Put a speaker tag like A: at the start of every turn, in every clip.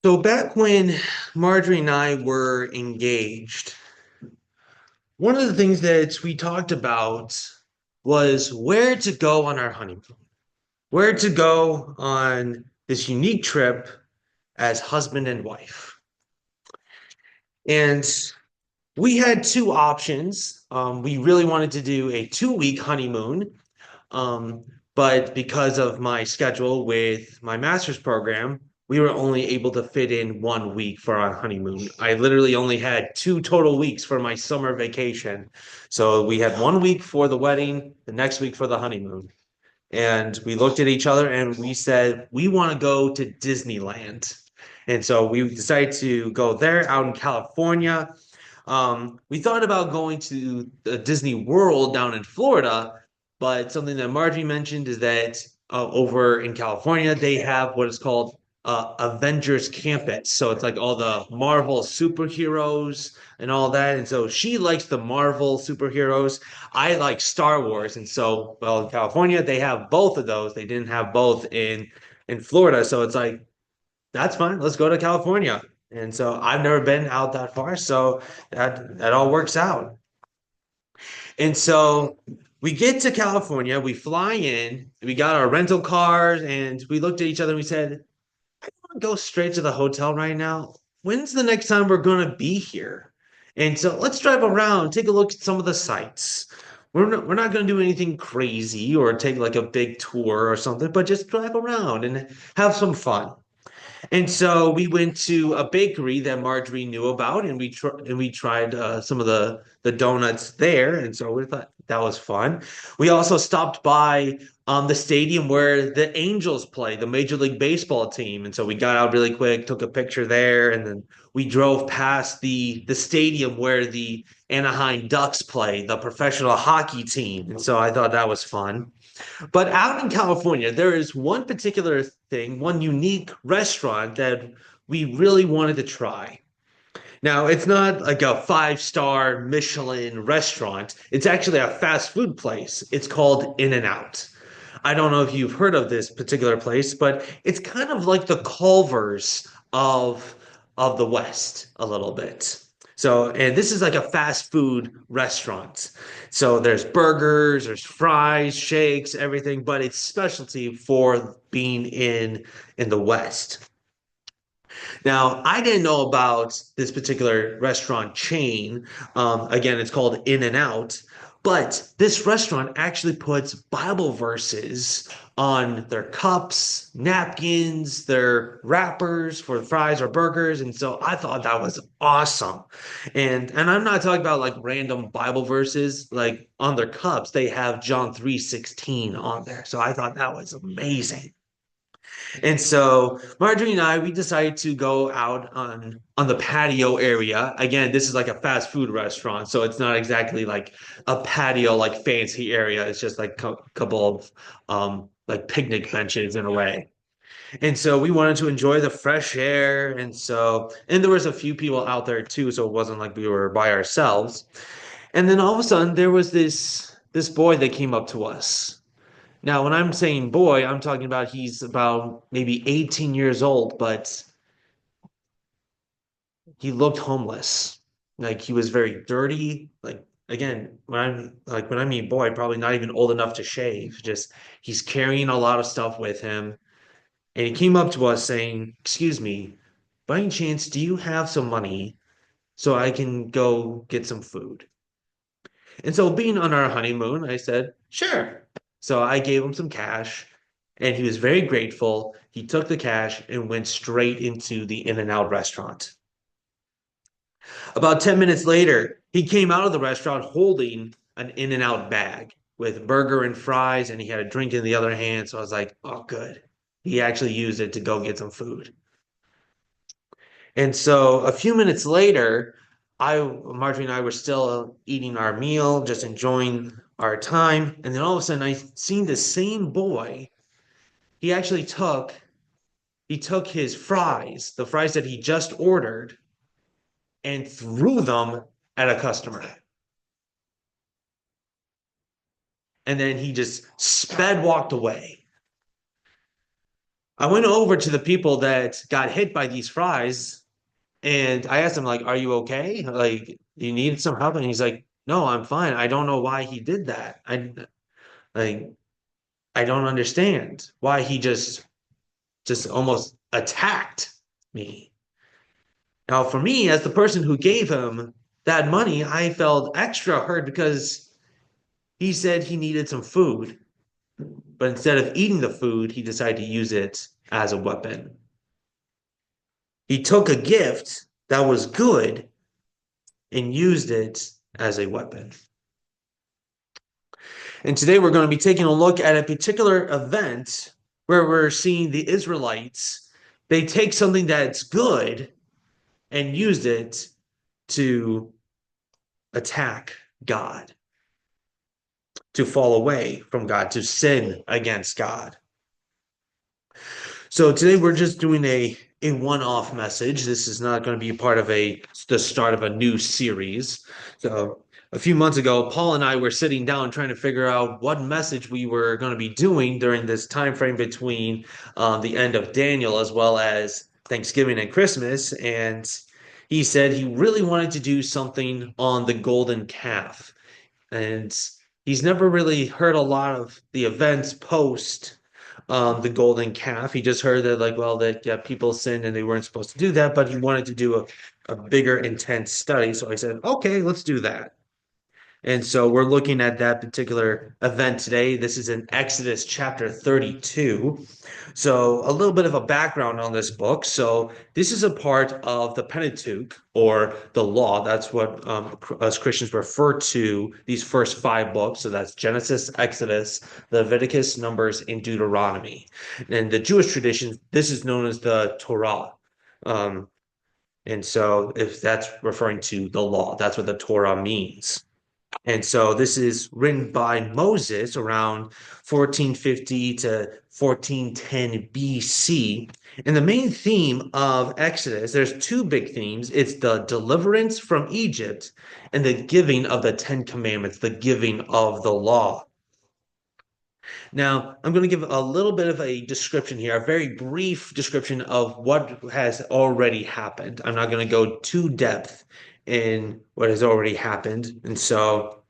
A: So back when Marjorie and I were engaged, one of the things that we talked about was where to go on our honeymoon, where to go on this unique trip as husband and wife. And we had two options. We really wanted to do a 2 week honeymoon, Um, but because of my schedule with my master's program, we were only able to fit in 1 week for our honeymoon. I literally only had 2 total weeks for my summer vacation. So we had 1 week for the wedding, the next week for the honeymoon. And we looked at each other and we said, we want to go to Disneyland. And so we decided to go there out in California. We thought about going to Disney World down in Florida, but something that Margie mentioned is that over in California, they have what is called Avengers Campus. So it's like all the Marvel superheroes and all that. And so she likes the Marvel superheroes. I like Star Wars. And so, well, in California, they have both of those. They didn't have both in Florida. So it's like, that's fine. Let's go to California. And so I've never been out that far, so that all works out. And so we get to California, we fly in, we got our rental cars, and we looked at each other and we said, go straight to the hotel right now. When's the next time we're gonna be here? And so let's drive around, take a look at some of the sites. We're not gonna do anything crazy or take like a big tour or something, but just drive around and have some fun. And so we went to a bakery that Marjorie knew about, and we tried some of the donuts there, and so we thought that was fun. We also stopped by the stadium where the Angels play, the Major League Baseball team, and so we got out really quick, took a picture there, and then we drove past the stadium where the Anaheim Ducks play, the professional hockey team, and so I thought that was fun. But out in California, there is one particular thing, one unique restaurant that we really wanted to try. Now, it's not like a five-star Michelin restaurant. It's actually a fast food place. It's called In-N-Out. I don't know if you've heard of this particular place, but it's kind of like the Culver's of the West a little bit. So, and this is like a fast food restaurant. So there's burgers, there's fries, shakes, everything, but it's specialty for being in the West. Now, I didn't know about this particular restaurant chain. Again, it's called In-N-Out, but this restaurant actually puts Bible verses on their cups, napkins, their wrappers for fries or burgers. And so I thought that was awesome. And I'm not talking about like random Bible verses, like on their cups, they have John 3:16 on there. So I thought that was amazing. And so Marjorie and I, we decided to go out on the patio area. Again, this is like a fast food restaurant, so it's not exactly like a patio like fancy area. It's just like a couple of like picnic benches in a way. And so we wanted to enjoy the fresh air. And there was a few people out there too, so it wasn't like we were by ourselves. And then all of a sudden there was this boy that came up to us. Now, when I'm saying boy, I'm talking about he's about maybe 18 years old, but he looked homeless. Like he was very dirty. Like again, when I mean boy, probably not even old enough to shave. Just he's carrying a lot of stuff with him. And he came up to us saying, "Excuse me, by any chance, do you have some money so I can go get some food?" And so, being on our honeymoon, I said, "Sure." So I gave him some cash, and he was very grateful. He took the cash and went straight into the In-N-Out restaurant. About 10 minutes later, he came out of the restaurant holding an In-N-Out bag with burger and fries, and he had a drink in the other hand. So I was like, oh, good. He actually used it to go get some food. And so a few minutes later, Marjorie and I were still eating our meal, just enjoying our time. And then all of a sudden, I seen the same boy. He actually he took his fries, the fries that he just ordered, and threw them at a customer. And then he just sped walked away. I went over to the people that got hit by these fries and I asked him, like, are you okay? Like, you need some help? And he's like, no, I'm fine. I don't know why he did that. Like, I don't understand why he just almost attacked me. Now, for me, as the person who gave him that money, I felt extra hurt because he said he needed some food, but instead of eating the food, he decided to use it as a weapon. He took a gift that was good and used it as a weapon. And today we're going to be taking a look at a particular event where we're seeing the Israelites, they take something that's good and use it to attack God, to fall away from God, to sin against God. So today we're just doing a one-off message. This is not going to be part of the start of a new series. So a few months ago, Paul and I were sitting down trying to figure out what message we were going to be doing during this time frame between the end of Daniel as well as Thanksgiving and Christmas. And he said he really wanted to do something on the golden calf. And he's never really heard a lot of the events post the golden calf. He just heard that, like, well, that yeah, people sinned and they weren't supposed to do that, but he wanted to do a bigger, intense study. So I said, okay, let's do that. And so we're looking at that particular event today. This is in Exodus chapter 32. So a little bit of a background on this book. So this is a part of the Pentateuch or the law. That's what us Christians refer to these first five books. So that's Genesis, Exodus, Leviticus, Numbers, and Deuteronomy. And the Jewish tradition, this is known as the Torah. And so if that's referring to the law, that's what the Torah means. And so this is written by Moses around 1450 to 1410 BC. And the main theme of Exodus, there's two big themes. It's the deliverance from Egypt and the giving of the Ten Commandments, the giving of the law. Now, I'm going to give a little bit of a description here, a very brief description of what has already happened. I'm not going to go too depth in what has already happened. And so,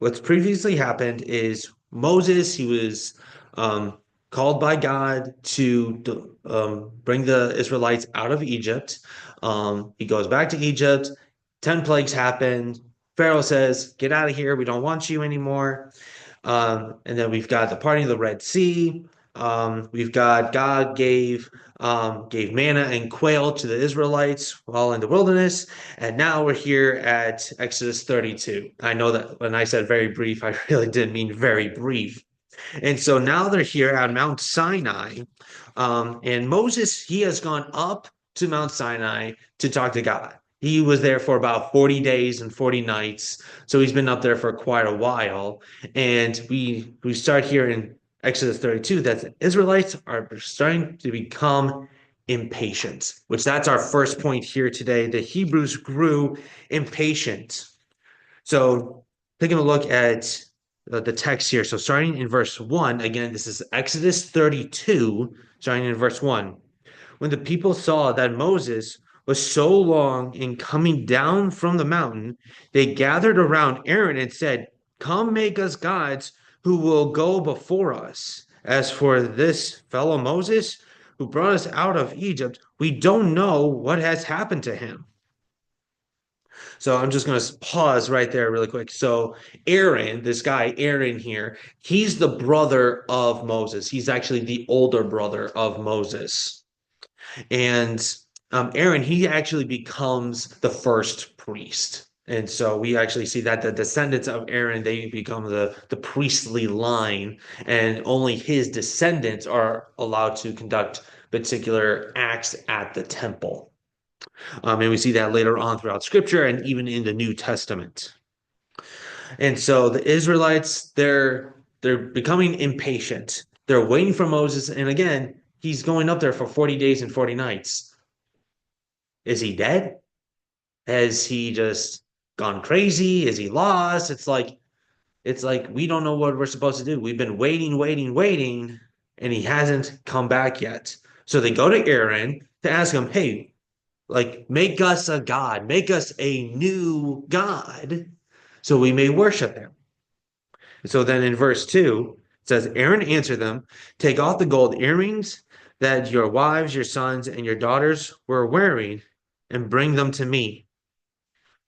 A: what's previously happened is Moses, he was called by God to bring the Israelites out of Egypt. He goes back to Egypt. 10 plagues happened. Pharaoh says, get out of here. We don't want you anymore. And then we've got the parting of the Red Sea. We've got God gave manna and quail to the Israelites while in the wilderness. And now we're here at Exodus 32. I know that when I said very brief, I really didn't mean very brief. And so now they're here at Mount Sinai. And Moses, he has gone up to Mount Sinai to talk to God. He was there for about 40 days and 40 nights. So he's been up there for quite a while. And we start here in Exodus 32 that the Israelites are starting to become impatient, which that's our first point here today. The Hebrews grew impatient. So taking a look at the text here. So starting in verse 1, again, this is Exodus 32, starting in verse 1. When the people saw that Moses was so long in coming down from the mountain, they gathered around Aaron and said, come make us gods who will go before us. As for this fellow Moses who brought us out of Egypt, we don't know what has happened to him. So I'm just going to pause right there really quick. So Aaron, this guy Aaron here, he's the brother of Moses. He's actually the older brother of Moses. And Aaron, he actually becomes the first priest. And so we actually see that the descendants of Aaron, they become the priestly line, and only his descendants are allowed to conduct particular acts at the temple. And we see that later on throughout Scripture and even in the New Testament. And so the Israelites, they're becoming impatient. They're waiting for Moses, and again, he's going up there for 40 days and 40 nights. Is he dead? Has he just gone crazy? Is he lost? It's like we don't know what we're supposed to do. We've been waiting, and he hasn't come back yet. So they go to Aaron to ask him, hey, like, make us a god, make us a new god so we may worship him. So then in verse 2, it says, Aaron answered them, take off the gold earrings that your wives, your sons, and your daughters were wearing, and bring them to me.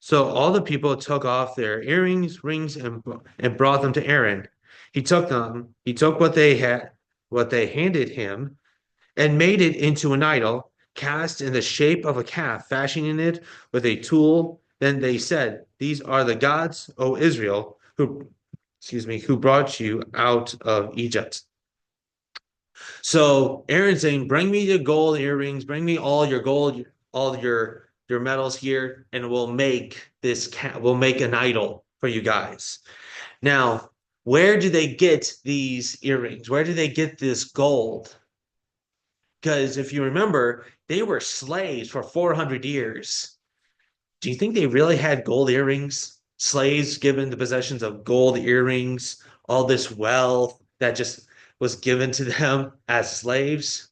A: So all the people took off their earrings, rings, and brought them to Aaron. He took them, he took what they handed him, and made it into an idol, cast in the shape of a calf, fashioning it with a tool. Then they said, these are the gods, O Israel, who brought you out of Egypt. So Aaron's saying, bring me the gold earrings, bring me all your gold, all your metals here, and we'll make an idol for you guys. Now, where do they get these earrings? Where do they get this gold? Because if you remember, they were slaves for 400 years. Do you think they really had gold earrings? Slaves given the possessions of gold earrings, all this wealth that just was given to them as slaves?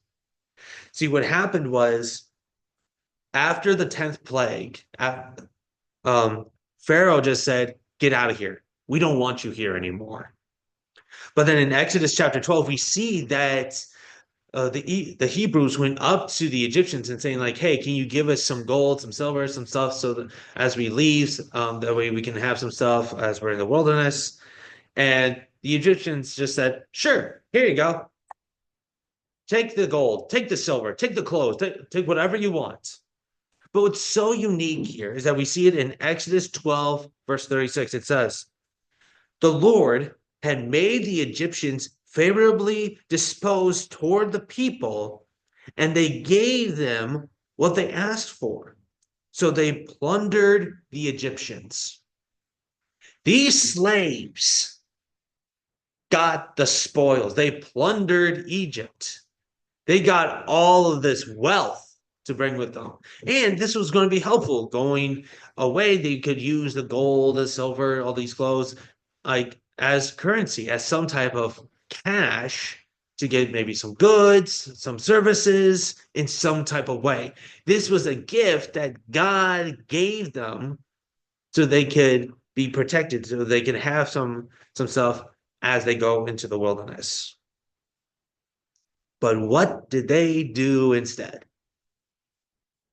A: See, what happened was after the 10th plague, Pharaoh just said, get out of here. We don't want you here anymore. But then in Exodus chapter 12, we see that the Hebrews went up to the Egyptians and saying like, "Hey, can you give us some gold, some silver, some stuff, so that as we leave, that way we can have some stuff as we're in the wilderness." And the Egyptians just said, "Sure, here you go. Take the gold, take the silver, take the clothes, take whatever you want." But what's so unique here is that we see it in Exodus 12, verse 36. It says, "The Lord had made the Egyptians favorably disposed toward the people, and they gave them what they asked for. So they plundered the Egyptians." These slaves got the spoils. They plundered Egypt. They got all of this wealth to bring with them. And this was going to be helpful. Going away, they could use the gold, the silver, all these clothes, like as currency, as some type of cash to get maybe some goods, some services in some type of way. This was a gift that God gave them so they could be protected, so they could have some stuff as they go into the wilderness. But what did they do instead?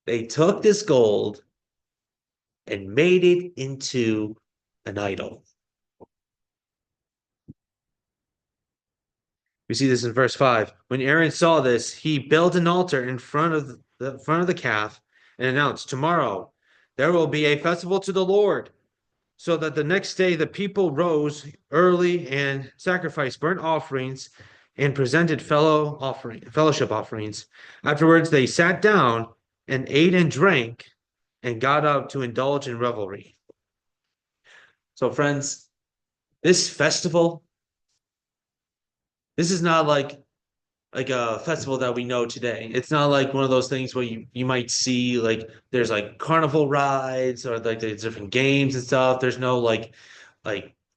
A: They took this gold and made it into an idol. We see this in verse 5. When Aaron saw this, he built an altar in front of the calf and announced, tomorrow there will be a festival to the Lord. So that the next day the people rose early and sacrificed burnt offerings and presented fellowship offerings. Afterwards they sat down and ate and drank and got up to indulge in revelry. So friends, this festival, this is not like a festival that we know today. It's not like one of those things where you might see like there's like carnival rides or like there's different games and stuff. There's no like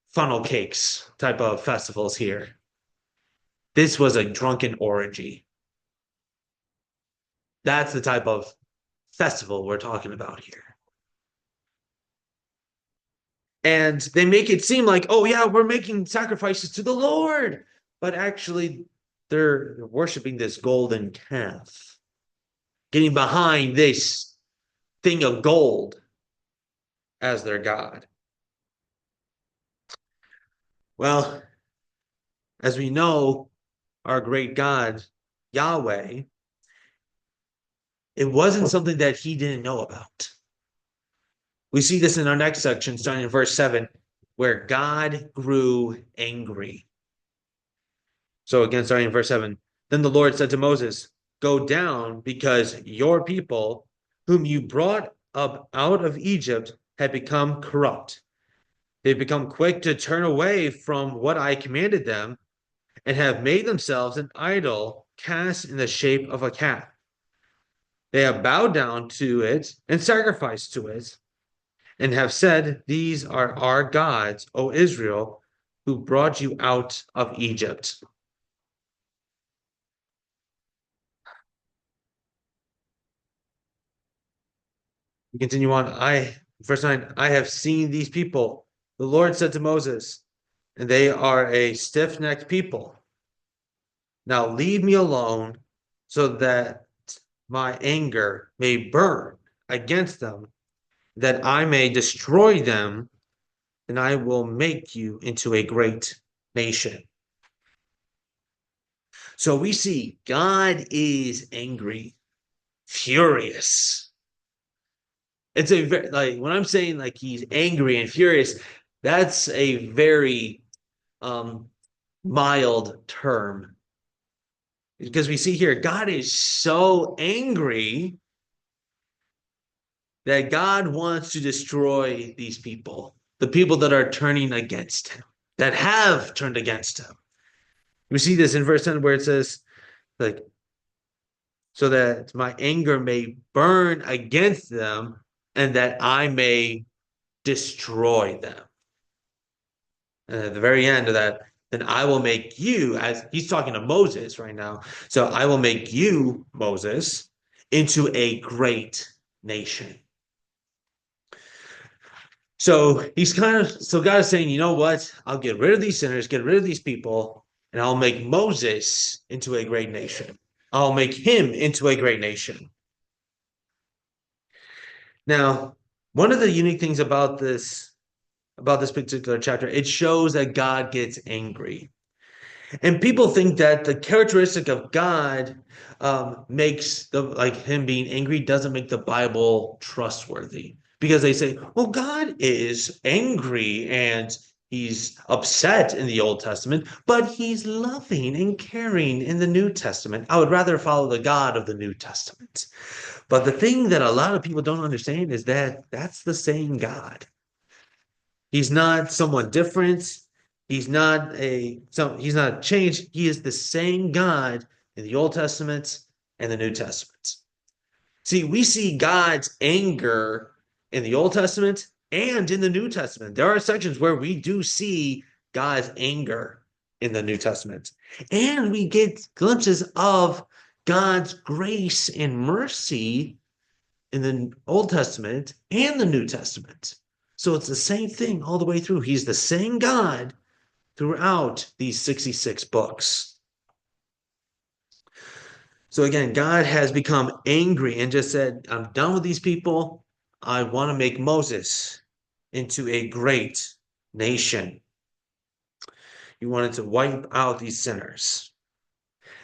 A: funnel cakes type of festivals here. This was a drunken orgy. That's the type of festival we're talking about here. And they make it seem like, oh yeah, we're making sacrifices to the Lord. But actually, they're worshiping this golden calf, getting behind this thing of gold as their God. Well, as we know, our great God, Yahweh, it wasn't something that he didn't know about. We see this in our next section, starting in verse 7, where God grew angry. So again, starting in verse 7, then the Lord said to Moses, go down because your people, whom you brought up out of Egypt, have become corrupt. They've become quick to turn away from what I commanded them and have made themselves an idol cast in the shape of a calf. They have bowed down to it and sacrificed to it and have said, these are our gods, O Israel, who brought you out of Egypt. We continue on. Verse 9, I have seen these people. The Lord said to Moses, and they are a stiff-necked people. Now leave me alone so that my anger may burn against them, that I may destroy them, and I will make you into a great nation. So we see God is angry, furious. It's a very, like, when I'm saying like he's angry and furious, that's a very um mild term, because we see here God is so angry that God wants to destroy these people, the people that are turning against him, that have turned against him. We see this in verse 10 where it says, like, so that my anger may burn against them and that I may destroy them. And at the very end of that, then I will make you, as he's talking to Moses right now. So I will make you, Moses, into a great nation. So God is saying, you know what? I'll get rid of these sinners, get rid of these people, and I'll make Moses into a great nation. I'll make him into a great nation. Now, one of the unique things about this particular chapter, it shows that God gets angry. And people think that the characteristic of God makes the like him being angry doesn't make the Bible trustworthy, because they say, well, God is angry and he's upset in the Old Testament, but he's loving and caring in the New Testament. I would rather follow the God of the New Testament. But the thing that a lot of people don't understand is that that's the same God. He's not someone different. He's not changed. He is the same God in the Old Testament and the New Testament. See, we see God's anger in the Old Testament and in the New Testament. There are sections where we do see God's anger in the New Testament. And we get glimpses of God's grace and mercy in the Old Testament and the New Testament. So it's the same thing all the way through. He's the same God throughout these 66 books. So again, God has become angry and just said, I'm done with these people. I want to make Moses into a great nation. He wanted to wipe out these sinners.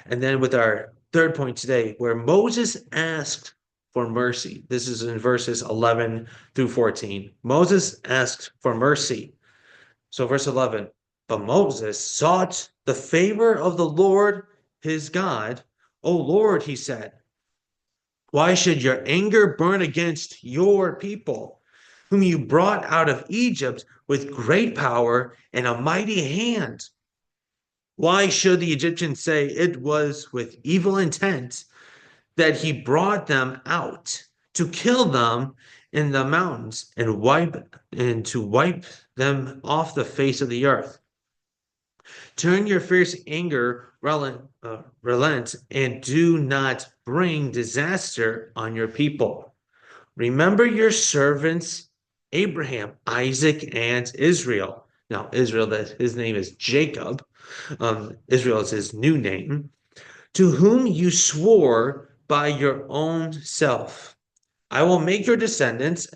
A: And then with our third point today, where Moses asked for mercy. This is in verses 11 through 14. Moses asked for mercy. So verse 11, but Moses sought the favor of the Lord his God. O Lord, he said, why should your anger burn against your people, whom you brought out of Egypt with great power and a mighty hand? Why should the Egyptians say it was with evil intent that he brought them out to kill them in the mountains and to wipe them off the face of the earth? Turn your fierce anger, relent, and do not bring disaster on your people. Remember your servants Abraham, Isaac, and Israel. Now, Israel, that his name is Jacob. Israel is his new name, to whom you swore by your own self. I will make your descendants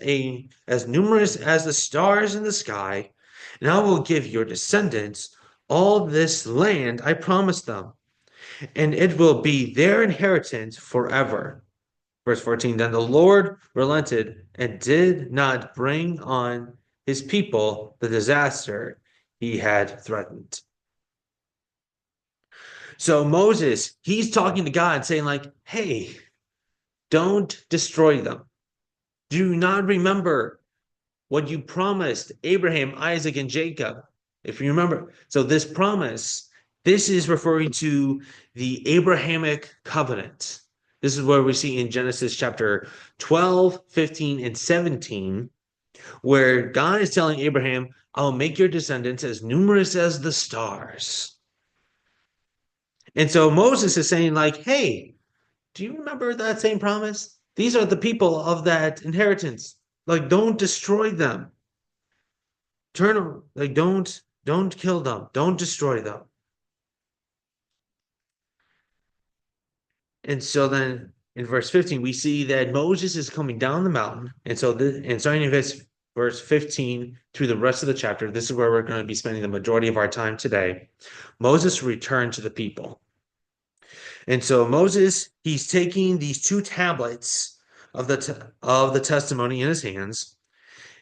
A: as numerous as the stars in the sky, and I will give your descendants all this land I promised them, and it will be their inheritance forever. Verse 14, then the Lord relented and did not bring on his people the disaster he had threatened. So Moses, he's talking to God saying like, hey, don't destroy them. Do not remember what you promised Abraham, Isaac, and Jacob. If you remember, so this promise, this is referring to the Abrahamic covenant. This is where we see in Genesis chapter 12, 15, and 17, where God is telling Abraham, I'll make your descendants as numerous as the stars. And so Moses is saying like, hey, do you remember that same promise? These are the people of that inheritance. Like, don't destroy them. Like, don't kill them. Don't destroy them. And so then in verse 15, we see that Moses is coming down the mountain. And starting in verse 15 through the rest of the chapter, this is where we're going to be spending the majority of our time today. Moses returned to the people. And so Moses, he's taking these two tablets of the testimony in his hands.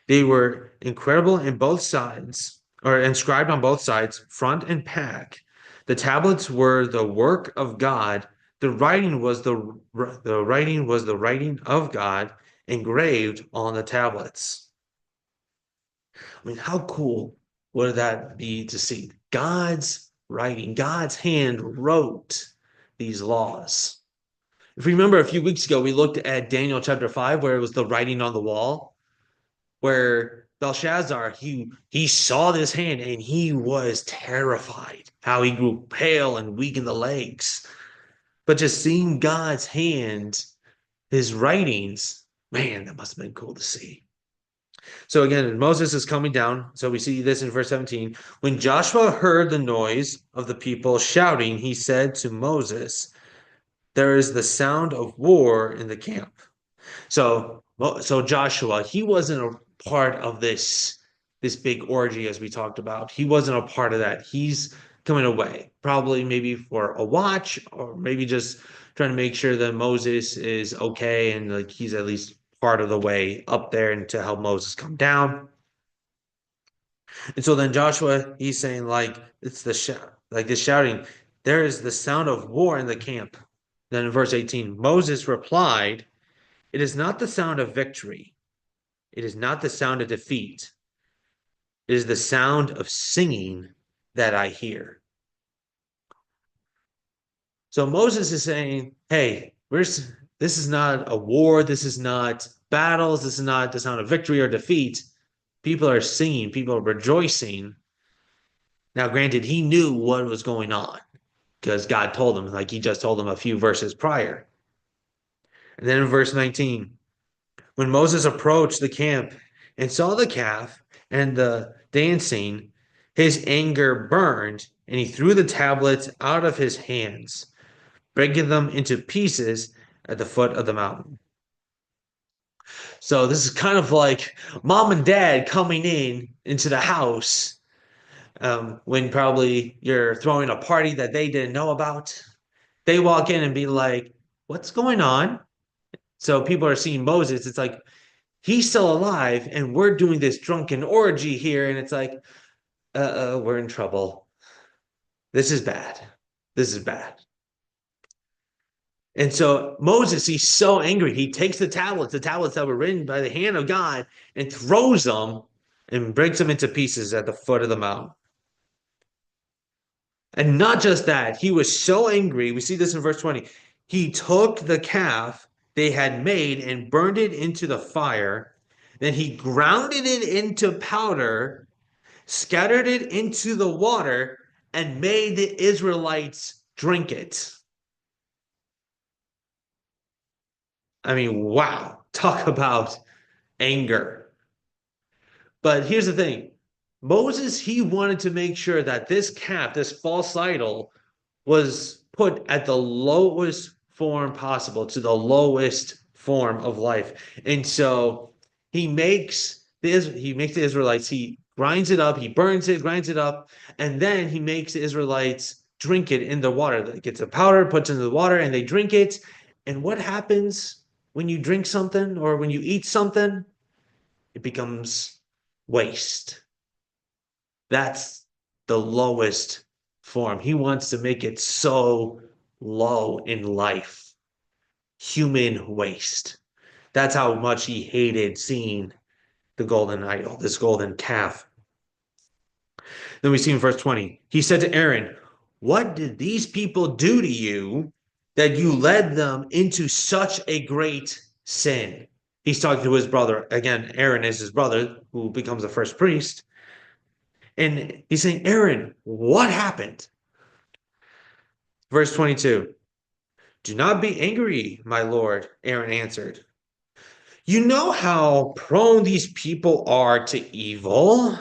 A: They were incredible in both sides, or inscribed on both sides, front and back. The tablets were the work of God. The writing was the writing of God engraved on the tablets. I mean, how cool would that be to see God's writing? God's hand wrote these laws. If you remember a few weeks ago, we looked at Daniel chapter 5, where it was the writing on the wall, where Belshazzar, he saw this hand and he was terrified, how he grew pale and weak in the legs. But just seeing God's hand, his writings, man, that must have been cool to see. So again, Moses is coming down. So we see this in verse 17. When Joshua heard the noise of the people shouting, he said to Moses, "There is the sound of war in the camp." So Joshua, he wasn't a part of this big orgy as we talked about. He wasn't a part of that. He's coming away, probably maybe for a watch, or maybe just trying to make sure that Moses is okay and like he's at least part of the way up there and to help Moses come down. And so then Joshua, he's saying like it's the shout, like this shouting, there is the sound of war in the camp. Then in verse 18, Moses replied, "It is not the sound of victory. It is not the sound of defeat. It is the sound of singing that I hear." So Moses is saying, hey, this is not a war. This is not battles. This is not the sound of victory or defeat. People are singing. People are rejoicing. Now, granted, he knew what was going on because God told him, like he just told him a few verses prior. And then in verse 19, when Moses approached the camp and saw the calf and the dancing, his anger burned, and he threw the tablets out of his hands, breaking them into pieces at the foot of the mountain. So this is kind of like mom and dad coming into the house when probably you're throwing a party that they didn't know about. They walk in and be like, "What's going on?" So people are seeing Moses. It's like, he's still alive and we're doing this drunken orgy here. And it's like, we're in trouble. This is bad. This is bad. And so Moses, he's so angry. He takes the tablets that were written by the hand of God, and throws them and breaks them into pieces at the foot of the mountain. And not just that, he was so angry. We see this in verse 20. He took the calf they had made and burned it into the fire. Then he grounded it into powder, scattered it into the water, and made the Israelites drink it. I mean, wow, talk about anger. But here's the thing. Moses, he wanted to make sure that this calf, this false idol, was put at the lowest form possible, to the lowest form of life. And so he makes the Israelites, he grinds it up, he burns it, grinds it up, and then he makes the Israelites drink it in the water. It gets a powder, puts it in the water, and they drink it. And what happens when you drink something or when you eat something? It becomes waste. That's the lowest form. He wants to make it so low in life. Human waste. That's how much he hated seeing the golden idol, this golden calf. Then we see in verse 20, he said to Aaron, "What did these people do to you that you led them into such a great sin?" He's talking to his brother. Again, Aaron is his brother who becomes the first priest. And he's saying, "Aaron, what happened?" Verse 22, Do not be angry, my lord, Aaron answered. You know how prone these people are to evil.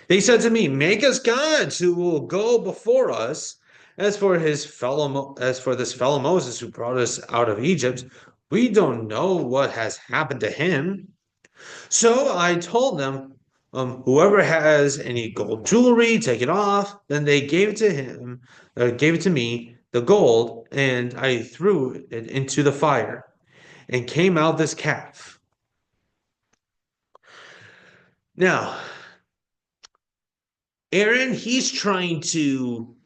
A: They said to me, make us gods who will go before us. As for this fellow Moses who brought us out of Egypt, we don't know what has happened to him. So I told them, whoever has any gold jewelry, take it off. Then they gave it to him, gave it to me, the gold, and I threw it into the fire, and came out this calf. Now, Aaron, he's trying to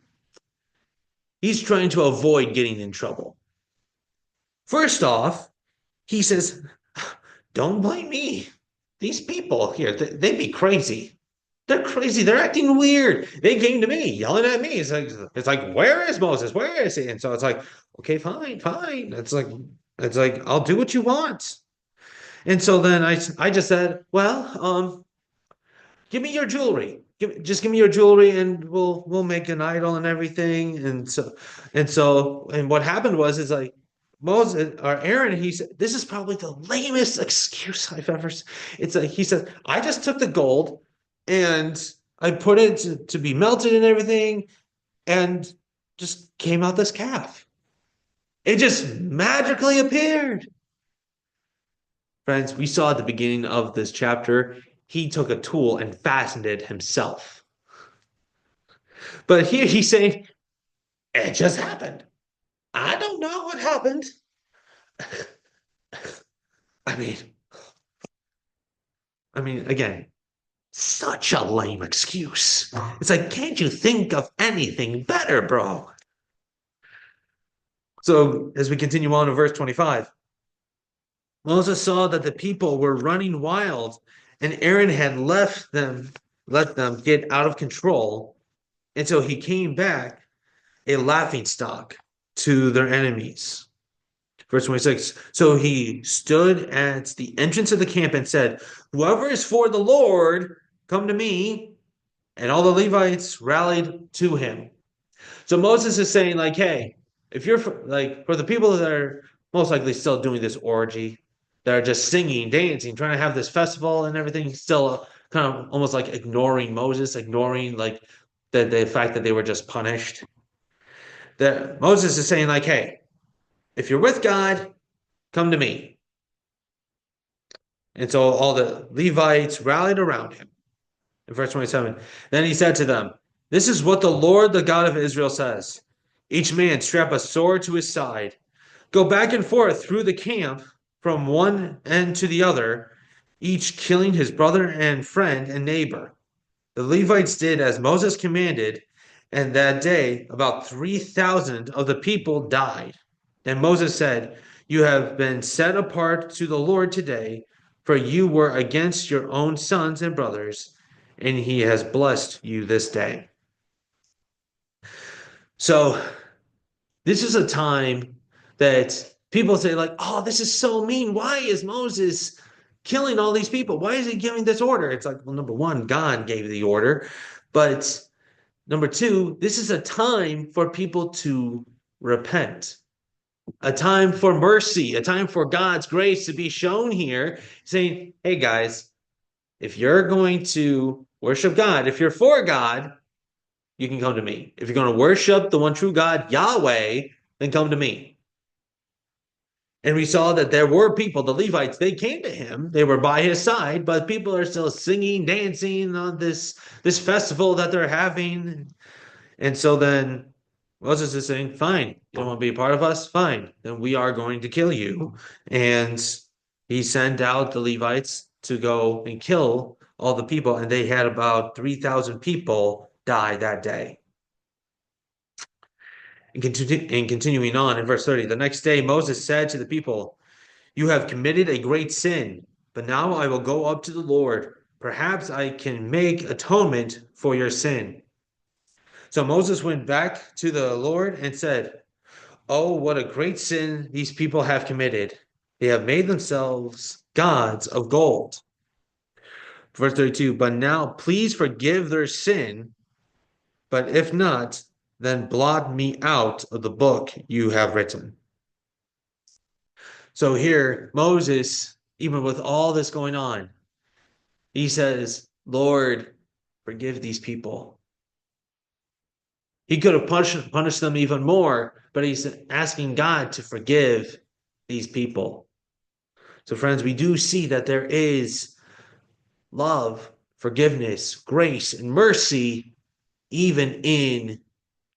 A: avoid getting in trouble. First off, he says, "Don't blame me. These people here, they be crazy. They're crazy. They're acting weird. They came to me, yelling at me. It's like, where is Moses? Where is he?" And so it's like, okay, fine, fine. It's like, I'll do what you want. And so then I just said, well, give me your jewelry. Just give me your jewelry, and we'll make an idol and everything. And what happened was, is like Moses or Aaron, he said, this is probably the lamest excuse I've ever. It's like he said, I just took the gold and I put it to be melted and everything, and just came out this calf. It just magically appeared. Friends, we saw at the beginning of this chapter, he took a tool and fastened it himself. But here he's saying, it just happened. I don't know what happened. I mean, again, such a lame excuse. It's like, can't you think of anything better, bro? So as we continue on to verse 25, Moses saw that the people were running wild, and Aaron had let them get out of control until he came back a laughing stock to their enemies. Verse 26. So he stood at the entrance of the camp and said, whoever is for the Lord, come to me. And all the Levites rallied to him. So Moses is saying, like, hey, if you're for the people that are most likely still doing this orgy, that are just singing, dancing, trying to have this festival and everything, still kind of almost like ignoring Moses, ignoring like the fact that they were just punished. That Moses is saying, like, hey, if you're with God, come to me. And so all the Levites rallied around him. In verse 27, then he said to them, this is what the Lord, the God of Israel says. Each man strap a sword to his side. Go back and forth through the camp from one end to the other, each killing his brother and friend and neighbor. The Levites did as Moses commanded, and that day about 3,000 of the people died. And Moses said, you have been set apart to the Lord today, for you were against your own sons and brothers, and he has blessed you this day. So this is a time that people say, like, oh, this is so mean. Why is Moses killing all these people? Why is he giving this order? It's like, well, number one, God gave the order. But number two, this is a time for people to repent, a time for mercy, a time for God's grace to be shown here, saying, hey, guys, if you're going to worship God, if you're for God, you can come to me. If you're going to worship the one true God, Yahweh, then come to me. And we saw that there were people, the Levites, they came to him. They were by his side, but people are still singing, dancing on this festival that they're having. And so then Moses is saying, fine, you don't want to be a part of us? Fine, then we are going to kill you. And he sent out the Levites to go and kill all the people. And they had about 3,000 people die that day. And continuing on in verse 30, the next day Moses said to the people, you have committed a great sin, but now I will go up to the Lord. Perhaps I can make atonement for your sin. So Moses went back to the Lord and said, oh, what a great sin these people have committed. They have made themselves gods of gold. Verse 32, but now please forgive their sin, but if not, then blot me out of the book you have written. So here, Moses, even with all this going on, he says, Lord, forgive these people. He could have punished them even more, but he's asking God to forgive these people. So, friends, we do see that there is love, forgiveness, grace, and mercy even in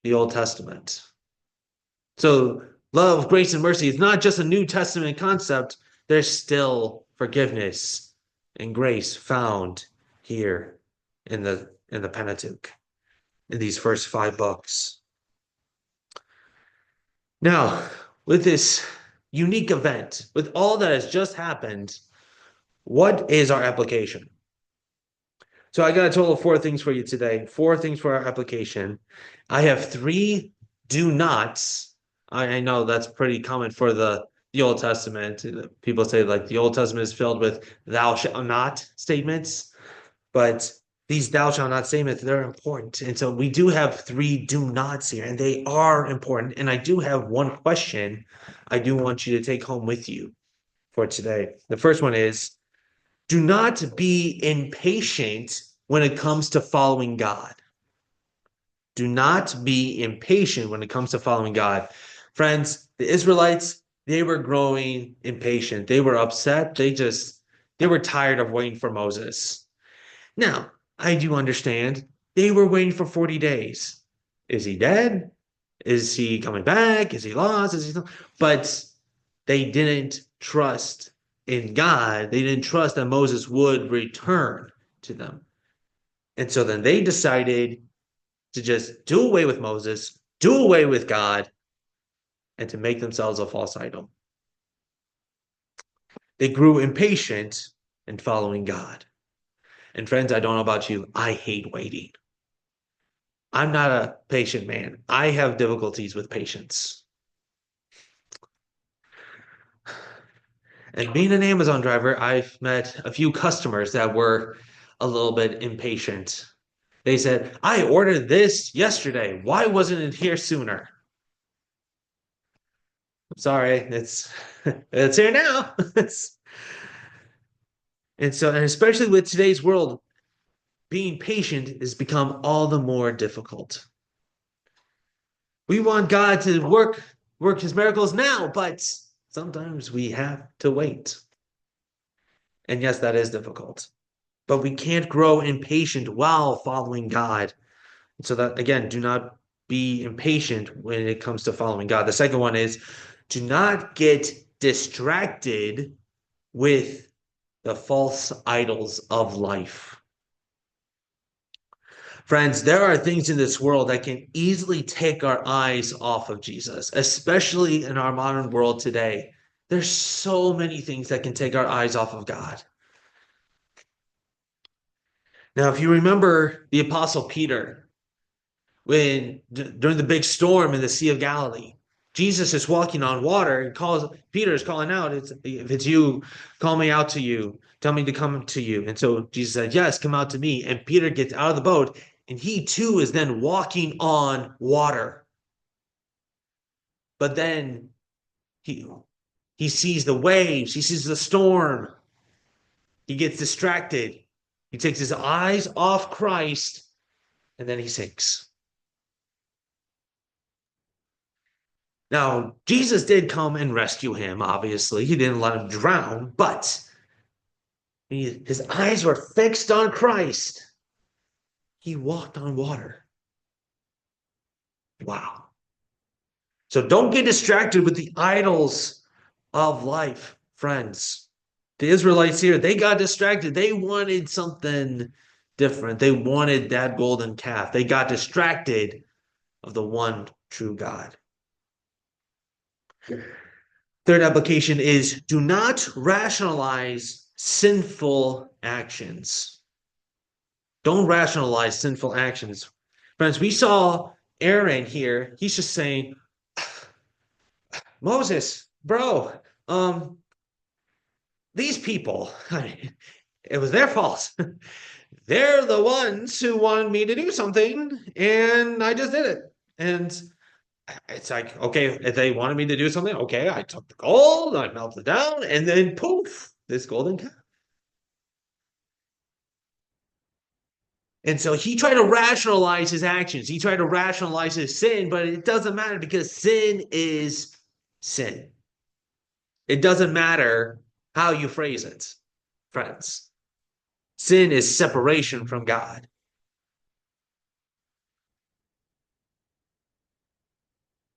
A: the Old Testament. So, love, grace, and mercy is not just a New Testament concept, there's still forgiveness and grace found here in the Pentateuch, in these first 5 books. Now, with this unique event, with all that has just happened, what is our application? So I got a total of 4 things for you today. 4 things for our application. I have 3 do nots. I know that's pretty common for the Old Testament. People say like the Old Testament is filled with thou shalt not statements, but these thou shalt not statements, they're important. And so we do have 3 do nots here, and they are important. And I do have one question I do want you to take home with you for today. The first one is, do not be impatient when it comes to following God. Do not be impatient when it comes to following God. Friends, the Israelites, they were growing impatient. They were upset. They were tired of waiting for Moses. Now, I do understand they were waiting for 40 days. Is he dead? Is he coming back? Is he lost? But they didn't trust in God. They didn't trust that Moses would return to them. And so then they decided to just do away with Moses, do away with God, and to make themselves a false idol. They grew impatient in following God. And friends, I don't know about you, I hate waiting. I'm not a patient man. I have difficulties with patience. And being an Amazon driver, I've met a few customers that were a little bit impatient. They said, I ordered this yesterday. Why wasn't it here sooner? I'm sorry, it's here now. And especially with today's world, being patient has become all the more difficult. We want God to work his miracles now, but sometimes we have to wait. And yes, that is difficult. But we can't grow impatient while following God. So that, again, do not be impatient when it comes to following God. The second one is, do not get distracted with the false idols of life. Friends, there are things in this world that can easily take our eyes off of Jesus, especially in our modern world today. There's so many things that can take our eyes off of God. Now, if you remember the Apostle Peter, during the big storm in the Sea of Galilee, Jesus is walking on water and Peter is calling out, if it's you, call me out to you, tell me to come to you. And so Jesus said, yes, come out to me. And Peter gets out of the boat, and he too is then walking on water. But then he sees the waves, he sees the storm. He gets distracted. He takes his eyes off Christ, and then he sinks. Now, Jesus did come and rescue him, obviously. He didn't let him drown, but his eyes were fixed on Christ. He walked on water. Wow. So don't get distracted with the idols of life, friends. The Israelites here, they got distracted. They wanted something different. They wanted that golden calf. They got distracted of the one true God. Third application is, do not rationalize sinful actions. Don't rationalize sinful actions. Friends, we saw Aaron here. He's just saying, Moses, bro, these people, it was their fault. They're the ones who wanted me to do something, and I just did it. And It's like, okay, if they wanted me to do something, okay, I took the gold, I melted it down, and then poof, this golden calf. And so he tried to rationalize his actions. He tried to rationalize his sin, but it doesn't matter because sin is sin. It doesn't matter how you phrase it, friends. Sin is separation from God.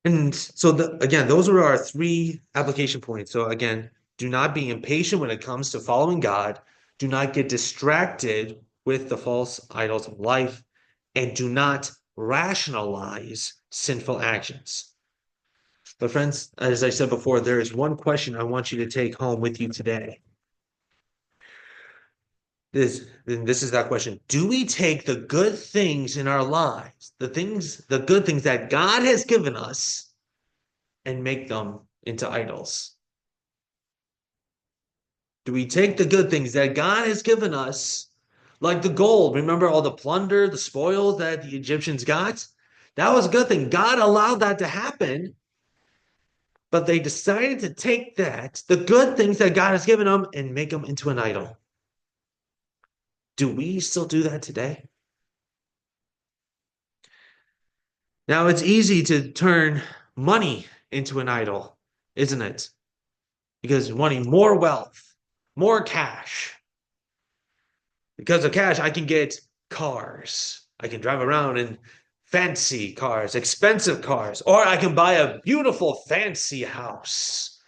A: And so, again, those are our three application points. So, again, do not be impatient when it comes to following God. Do not get distracted with the false idols of life. And do not rationalize sinful actions. But, friends, as I said before, there is one question I want you to take home with you today. This is that question. Do we take the good things in our lives, the good things that God has given us, and make them into idols? Do we take the good things that God has given us, like the gold? Remember all the plunder, the spoils that the Egyptians got? That was a good thing. God allowed that to happen, but they decided to take that, the good things that God has given them, and make them into an idol. Do we still do that today? Now, it's easy to turn money into an idol, isn't it? Because wanting more wealth, more cash. Because of cash, I can get cars. I can drive around in fancy cars, expensive cars, or I can buy a beautiful, fancy house.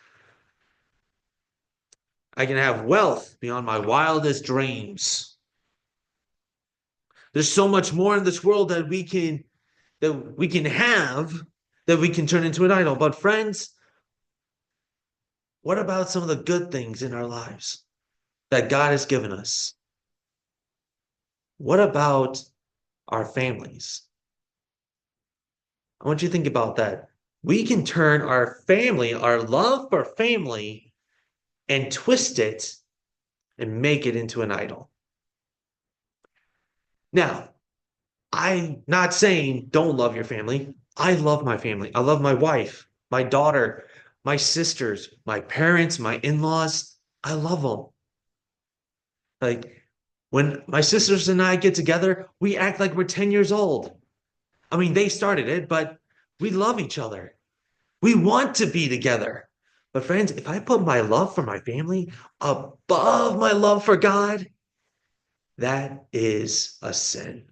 A: I can have wealth beyond my wildest dreams. There's so much more in this world that we can have that we can turn into an idol. But friends, what about some of the good things in our lives that God has given us? What about our families? I want you to think about that. We can turn our family, our love for family, and twist it and make it into an idol. Now, I'm not saying don't love your family. I love my family. I love my wife, my daughter, my sisters, my parents, my in-laws. I love them. Like when my sisters and I get together, we act like we're 10 years old. I mean, they started it, but we love each other. We want to be together. But friends, if I put my love for my family above my love for God, that is a sin.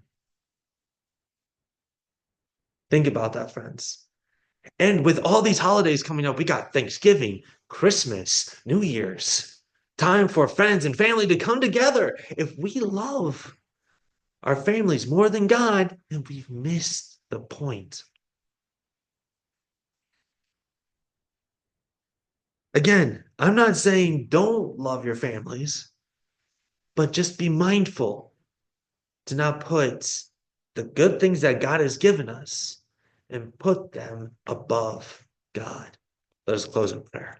A: Think about that, friends. And with all these holidays coming up, we got Thanksgiving, Christmas, New Year's, time for friends and family to come together. If we love our families more than God, then we've missed the point. Again, I'm not saying don't love your families, but just be mindful to not put the good things that God has given us and put them above God. Let us close in prayer.